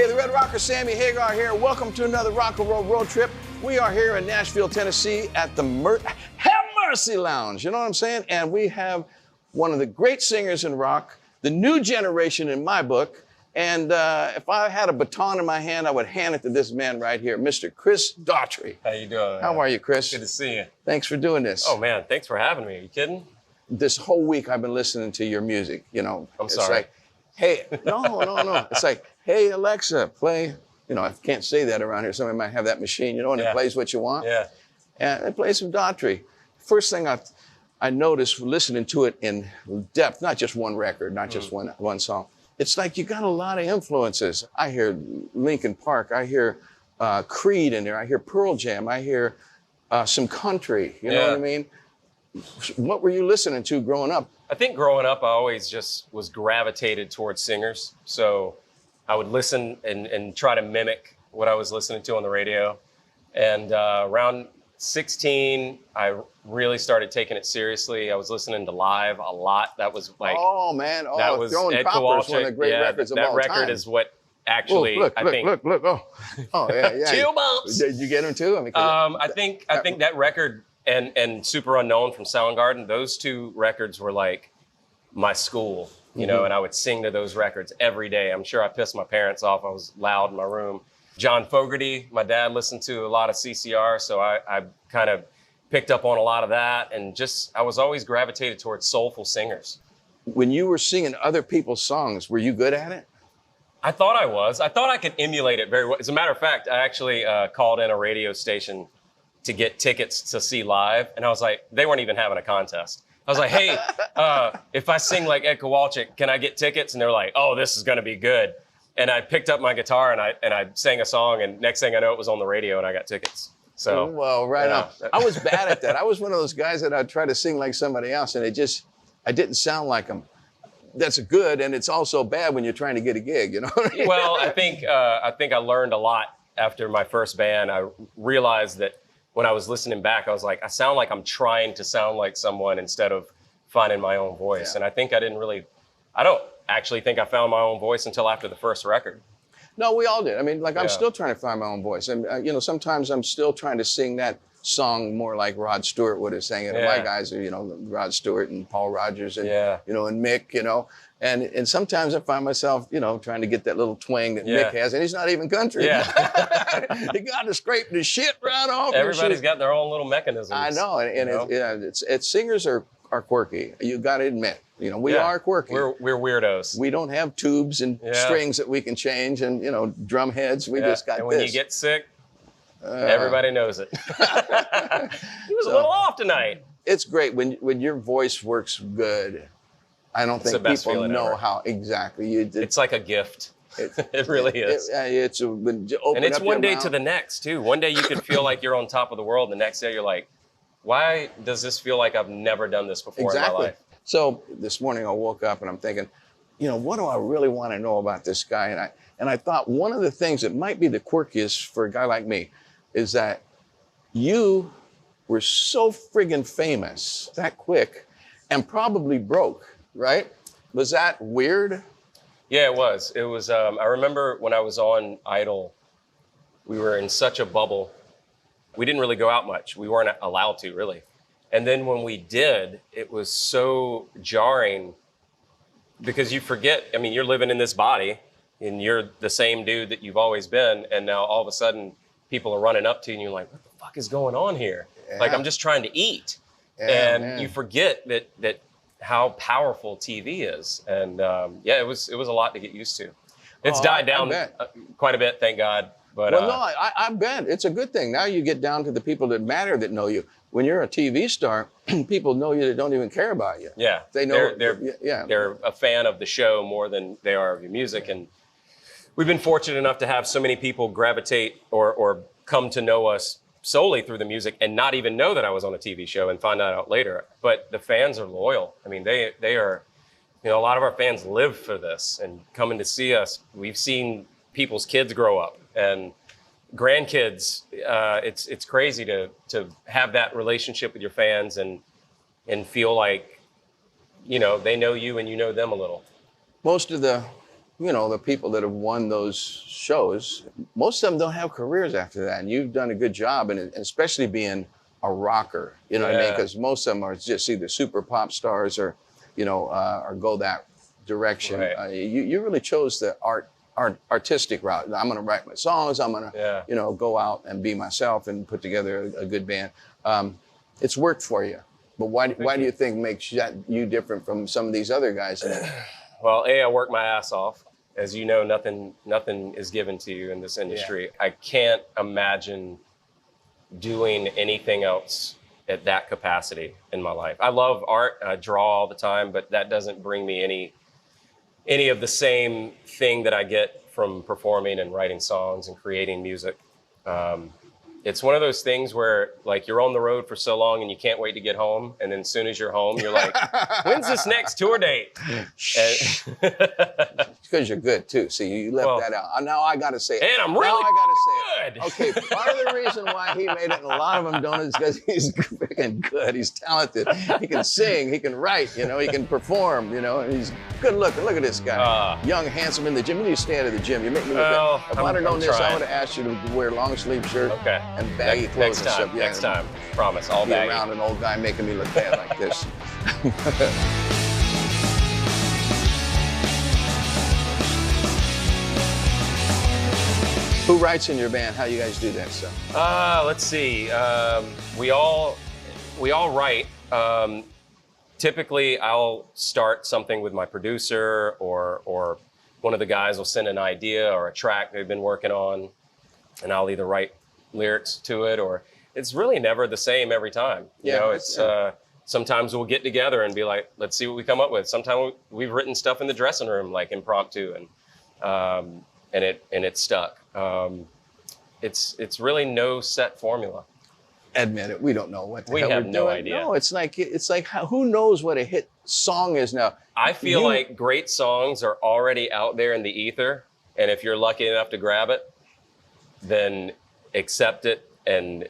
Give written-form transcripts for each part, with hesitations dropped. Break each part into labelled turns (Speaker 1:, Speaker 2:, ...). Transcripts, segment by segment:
Speaker 1: the Red Rocker, Sammy Hagar here. Welcome to another rock and roll road trip. We are here in Nashville, Tennessee at the Have Mercy Lounge. You know what I'm saying? And we have one of the great singers in rock, the new generation in my book. And if I had a baton in my hand, I would hand it to this man right here, Mr. Chris Daughtry.
Speaker 2: How you doing, man?
Speaker 1: How are you, Chris?
Speaker 2: Good to see you.
Speaker 1: Thanks for doing this.
Speaker 2: Oh, man, thanks for having me. Are you kidding?
Speaker 1: This whole week I've been listening to your music, you know.
Speaker 2: I'm sorry.
Speaker 1: It's like, hey, no. It's like, hey, Alexa, play. You know, I can't say that around here. Somebody might have that machine, you know, and it plays what you want.
Speaker 2: Yeah.
Speaker 1: And it plays some Daughtry. First thing I noticed listening to it in depth, not just one record, not just one song. It's like you got a lot of influences. I hear Linkin Park. I hear Creed in there. I hear Pearl Jam. I hear some country. You know what I mean? What were you listening to growing up?
Speaker 2: I think growing up, I always just was gravitated towards singers. So I would listen and try to mimic what I was listening to on the radio. And around 16, I really started taking it seriously. I was listening to Live a lot. That was like...
Speaker 1: Oh, man. Oh,
Speaker 2: that was
Speaker 1: Throwing
Speaker 2: Ed
Speaker 1: Copper's
Speaker 2: Kowalczyk.
Speaker 1: one of the great records of all time.
Speaker 2: That record is what actually,
Speaker 1: look. Oh, yeah.
Speaker 2: Chill bumps.
Speaker 1: Did you get them too? I mean,
Speaker 2: I think that record and Super Unknown from Soundgarden, those two records were like my school, you know, and I would sing to those records every day. I'm sure I pissed my parents off. I was loud in my room. John Fogerty, my dad listened to a lot of CCR, so I kind of picked up on a lot of that, and just, I was always gravitated towards soulful singers.
Speaker 1: When you were singing other people's songs, were you good at it?
Speaker 2: I thought I was. I thought I could emulate it very well. As a matter of fact, I actually called in a radio station to get tickets to see Live, and I was like, they weren't even having a contest. I was like, hey, if I sing like Ed Kowalczyk, can I get tickets? And they're like, oh, this is gonna be good. And I picked up my guitar and I sang a song, and next thing I know, it was on the radio and I got tickets. So,
Speaker 1: well, right on. I was bad at that. I was one of those guys that I'd try to sing like somebody else, and I didn't sound like them. That's good, and it's also bad when you're trying to get a gig, you know what I mean?
Speaker 2: Well, I think I learned a lot after my first band. I realized that when I was listening back, I was like, I sound like I'm trying to sound like someone instead of finding my own voice.
Speaker 1: Yeah.
Speaker 2: And I think I don't actually think I found my own voice until after the first record.
Speaker 1: No, we all did. I mean, like, I'm still trying to find my own voice. And, you know, sometimes I'm still trying to sing that song more like Rod Stewart would have sang it. And my guys are, you know, Rod Stewart and Paul Rodgers and, you know, and Mick, you know. And sometimes I find myself, you know, trying to get that little twang that Mick has, and he's not even country.
Speaker 2: Yeah.
Speaker 1: He got to scrape the shit right off.
Speaker 2: Everybody's got their own little mechanisms.
Speaker 1: I know, and it's singers are quirky. You got to admit, you know, we are quirky.
Speaker 2: We're weirdos.
Speaker 1: We don't have tubes and strings that we can change, and you know, drum heads. We just got
Speaker 2: and when
Speaker 1: this.
Speaker 2: you get sick, everybody knows it. He was a little off tonight.
Speaker 1: It's great when your voice works good. I don't think people know how exactly you did.
Speaker 2: It's like a gift. It really is.
Speaker 1: And
Speaker 2: it's one day to the next, too. One day you could feel like you're on top of the world. The next day you're like, why does this feel like I've never done this before in my life?
Speaker 1: So this morning I woke up and I'm thinking, you know, what do I really want to know about this guy? And I thought one of the things that might be the quirkiest for a guy like me is that you were so friggin' famous that quick and probably broke, right? Was that weird?
Speaker 2: Yeah, it was. It was, I remember when I was on Idol, we were in such a bubble. We didn't really go out much. We weren't allowed to, really. And then when we did, it was so jarring because you forget, I mean, you're living in this body and you're the same dude that you've always been. And now all of a sudden people are running up to you and you're like, what the fuck is going on here? Like, I'm just trying to eat. And you forget that how powerful TV is. And it was a lot to get used to. It's died down quite a bit, thank God. But,
Speaker 1: well, no, I bet it's a good thing. Now you get down to the people that matter that know you. When you're a TV star, people know you that don't even care about you.
Speaker 2: Yeah,
Speaker 1: they know.
Speaker 2: They're a fan of the show more than they are of your music. And we've been fortunate enough to have so many people gravitate or come to know us solely through the music and not even know that I was on a TV show and find that out later. But the fans are loyal. I mean, they are, you know, a lot of our fans live for this and coming to see us. We've seen people's kids grow up and grandkids. It's crazy to have that relationship with your fans and feel like, you know, they know you and you know them a little.
Speaker 1: Most of the you know, the people that have won those shows, most of them don't have careers after that. And you've done a good job, and especially being a rocker, you know what I mean? Because most of them are just either super pop stars or, you know, or go that direction.
Speaker 2: Right.
Speaker 1: You really chose the artistic route. I'm going to write my songs. I'm going to, you know, go out and be myself and put together a good band. It's worked for you. But why do you think makes you different from some of these other guys?
Speaker 2: Well, I work my ass off. As you know, nothing is given to you in this industry. Yeah. I can't imagine doing anything else at that capacity in my life. I love art. I draw all the time, but that doesn't bring me any of the same thing that I get from performing and writing songs and creating music. It's one of those things where, like, you're on the road for so long and you can't wait to get home. And then as soon as you're home, you're like, when's this next tour date?
Speaker 1: Because you're good, too. See, you left that out. Now I got to say it.
Speaker 2: And I'm really good.
Speaker 1: Okay, part of the reason why he made it, and a lot of them don't, is because he's freaking good. He's talented. He can sing. He can write. You know, he can perform. You know, and he's good looking. Look at this guy. Young, handsome in the gym. When you stay out of the gym, you make me look good. If I'd have known this, I would have asked you to wear long sleeve shirt. Okay. And baggy clothes and stuff.
Speaker 2: Next time. Promise. All baggy.
Speaker 1: Around an old guy making me look bad like this. Who writes in your band? How you guys do that stuff?
Speaker 2: Let's see. We all write. Typically, I'll start something with my producer, or one of the guys will send an idea or a track they've been working on, and I'll either write lyrics to it, or it's really never the same every time. You know, it's sometimes we'll get together and be like, let's see what we come up with. Sometimes we've written stuff in the dressing room, like impromptu, and it stuck. It's really no set formula.
Speaker 1: Admit it, we don't know what the hell
Speaker 2: we have
Speaker 1: we're
Speaker 2: no
Speaker 1: doing.
Speaker 2: idea.
Speaker 1: No, it's like who knows what a hit song is now?
Speaker 2: I feel like great songs are already out there in the ether, and if you're lucky enough to grab it, then accept it and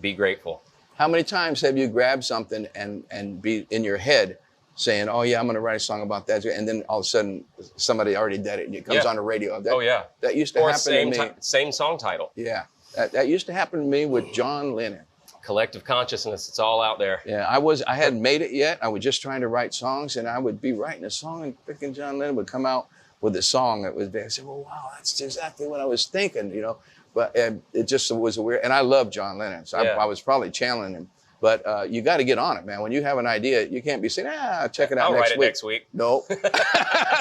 Speaker 2: be grateful.
Speaker 1: How many times have you grabbed something and be in your head saying, "Oh yeah, I'm going to write a song about that," and then all of a sudden somebody already did it and it comes on the radio? That used to happen to me.
Speaker 2: Same song title.
Speaker 1: Yeah, that used to happen to me with John Lennon.
Speaker 2: Collective consciousness, it's all out there.
Speaker 1: Yeah, I hadn't made it yet. I was just trying to write songs, and I would be writing a song, and freaking John Lennon would come out with a song that was there. I said, "Well, wow, that's exactly what I was thinking," you know. But it just was a weird, and I love John Lennon, so I was probably channeling him. But you got to get on it, man. When you have an idea, you can't be saying, check it out
Speaker 2: I'll
Speaker 1: next
Speaker 2: write it
Speaker 1: week.
Speaker 2: next week.
Speaker 1: No,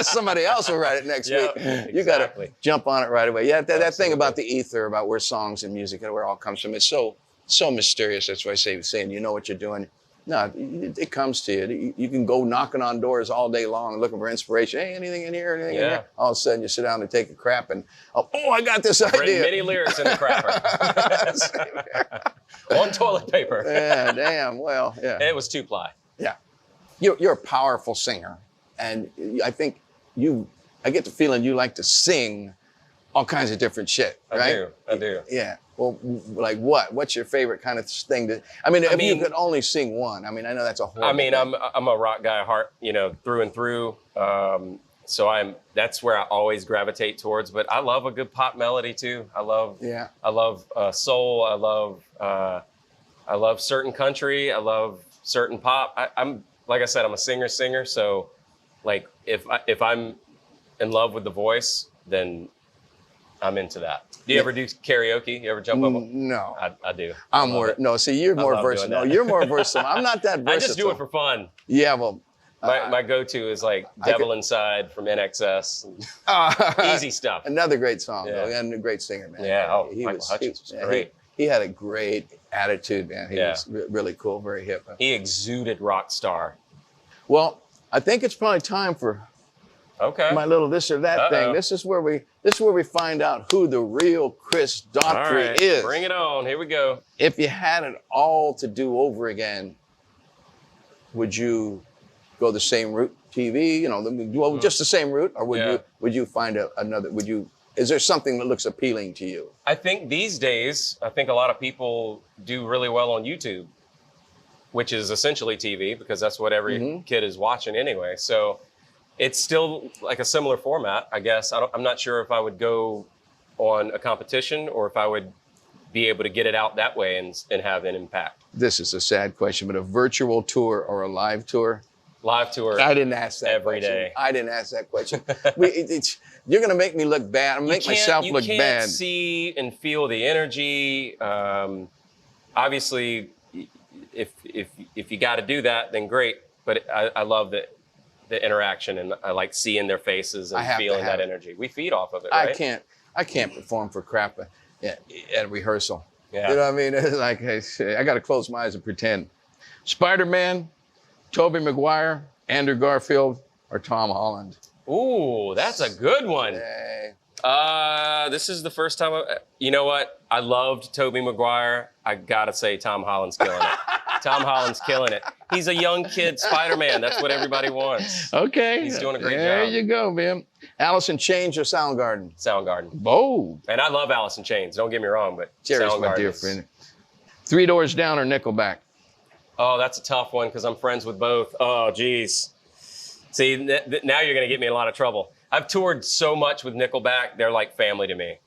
Speaker 1: somebody else will write it next week.
Speaker 2: Exactly.
Speaker 1: You got to jump on it right away. Yeah, that thing about the ether, about where songs and music and where it all comes from, it's so mysterious. That's why I say saying you know what you're doing. No, it comes to you. You can go knocking on doors all day long looking for inspiration. Hey, anything in here? Anything in here? All of a sudden you sit down and take a crap and, oh, I got this idea.
Speaker 2: Written many lyrics in the crapper. On toilet paper.
Speaker 1: Yeah, damn. Well, yeah.
Speaker 2: It was 2-ply.
Speaker 1: Yeah. You're a powerful singer. And I think I get the feeling you like to sing all kinds of different shit, right?
Speaker 2: I do.
Speaker 1: Yeah. Well, like what? What's your favorite kind of thing to? I mean, if you could only sing one, I mean, I know that's a horrible thing.
Speaker 2: I'm a rock guy at heart, you know, through and through. So that's where I always gravitate towards. But I love a good pop melody too. I love soul. I love certain country. I love certain pop. I'm like I said, I'm a singer. So, like if I'm in love with the voice, then I'm into that. Do you ever do karaoke? You ever jump up?
Speaker 1: No.
Speaker 2: I do.
Speaker 1: You're more versatile. No, you're more versatile. I'm not that versatile.
Speaker 2: I just do it for fun.
Speaker 1: Yeah, well.
Speaker 2: My go-to is like Devil Inside from NXS. Easy stuff.
Speaker 1: Another great song, though, and a great singer, man.
Speaker 2: Yeah, Michael Hutchins was great.
Speaker 1: He had a great attitude, man. He was really cool, very hip.
Speaker 2: He exuded rock star.
Speaker 1: Well, I think it's probably time for my little this or that thing. This is where we find out who the real Chris Daughtry is.
Speaker 2: Bring it on. Here we go.
Speaker 1: If you had it all to do over again, would you go the same route, TV? You know, just the same route, or would you find another? Is there something that looks appealing to you?
Speaker 2: I think these days, a lot of people do really well on YouTube, which is essentially TV because that's what every kid is watching anyway. So It's still like a similar format, I guess. I'm not sure if I would go on a competition or if I would be able to get it out that way and have an impact.
Speaker 1: This is a sad question, but a virtual tour or a live tour?
Speaker 2: Live tour.
Speaker 1: I didn't ask that
Speaker 2: every
Speaker 1: question.
Speaker 2: day.
Speaker 1: I didn't ask that question. You're going to make me look bad. I'm make myself look bad.
Speaker 2: You can't see and feel the energy. Obviously, if you got to do that, then great. But I love the interaction, and I like seeing their faces and feeling that energy. We feed off of it, right?
Speaker 1: I can't perform for crap at a rehearsal.
Speaker 2: Yeah.
Speaker 1: You know what I mean? It's like, I got to close my eyes and pretend. Spider-Man, Tobey Maguire, Andrew Garfield, or Tom Holland?
Speaker 2: Ooh, that's a good one.
Speaker 1: Hey.
Speaker 2: This is the first time you know what? I loved Tobey Maguire. I gotta say Tom Holland's killing it. Tom Holland's killing it. He's a young kid Spider-Man. That's what everybody wants.
Speaker 1: Okay.
Speaker 2: He's doing a great job.
Speaker 1: There you go, man. Alice in Chains or Soundgarden?
Speaker 2: Soundgarden.
Speaker 1: Bold.
Speaker 2: And I love Alice in Chains. Don't get me wrong, but
Speaker 1: Jerry's
Speaker 2: Soundgarden
Speaker 1: my dear friend. Three Doors Down or Nickelback?
Speaker 2: Oh, that's a tough one because I'm friends with both. Oh, geez. See, now you're going to get me in a lot of trouble. I've toured so much with Nickelback. They're like family to me.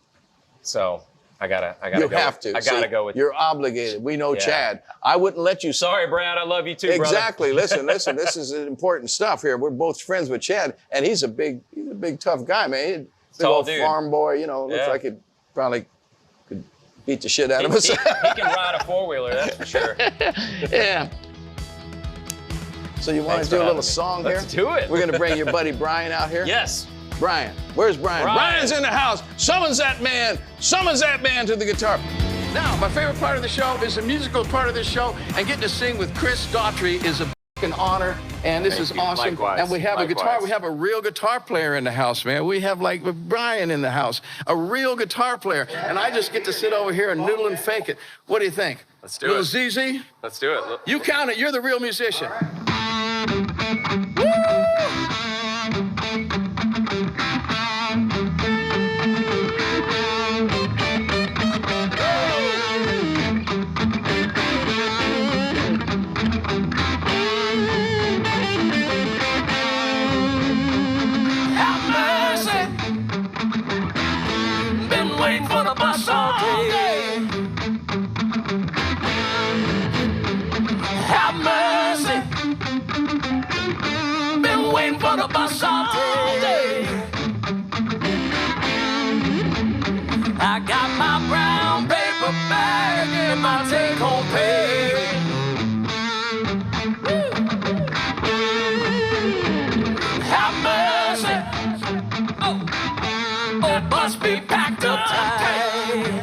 Speaker 2: So I gotta
Speaker 1: You
Speaker 2: go.
Speaker 1: have to.
Speaker 2: I gotta go with.
Speaker 1: You're obligated. We know Chad. I wouldn't let you.
Speaker 2: Sorry, Brad. I love you too,
Speaker 1: Exactly.
Speaker 2: brother.
Speaker 1: Listen. This is important stuff here. We're both friends with Chad, and he's a big tough guy, man. Big
Speaker 2: Tall
Speaker 1: old
Speaker 2: dude.
Speaker 1: farm boy. You know, looks like he probably could beat the shit out of us.
Speaker 2: He can ride a four-wheeler, that's for sure.
Speaker 1: Yeah. So you want to do a little song here?
Speaker 2: Let's do it.
Speaker 1: We're going to bring your buddy Brian out here.
Speaker 2: Yes.
Speaker 1: Brian. Where's Brian? Brian's in the house. Summons that man. Summons that man to the guitar. Now, my favorite part of the show is the musical part of the show, and getting to sing with Chris Daughtry is a f***ing honor, and this is awesome.
Speaker 2: Likewise.
Speaker 1: And we have a guitar. We have a real guitar player in the house, man. We have like Brian in the house, a real guitar player, and I just get to sit over here and noodle and fake it. What do you think?
Speaker 2: Let's do it.
Speaker 1: ZZ?
Speaker 2: Let's do it.
Speaker 1: You count it. You're the real musician.
Speaker 3: Waiting for the bus all day. Have mercy. Been waiting for the bus all day. I got my brown paper bag and my take-home pay. Have mercy. Oh, it must be packed up tight.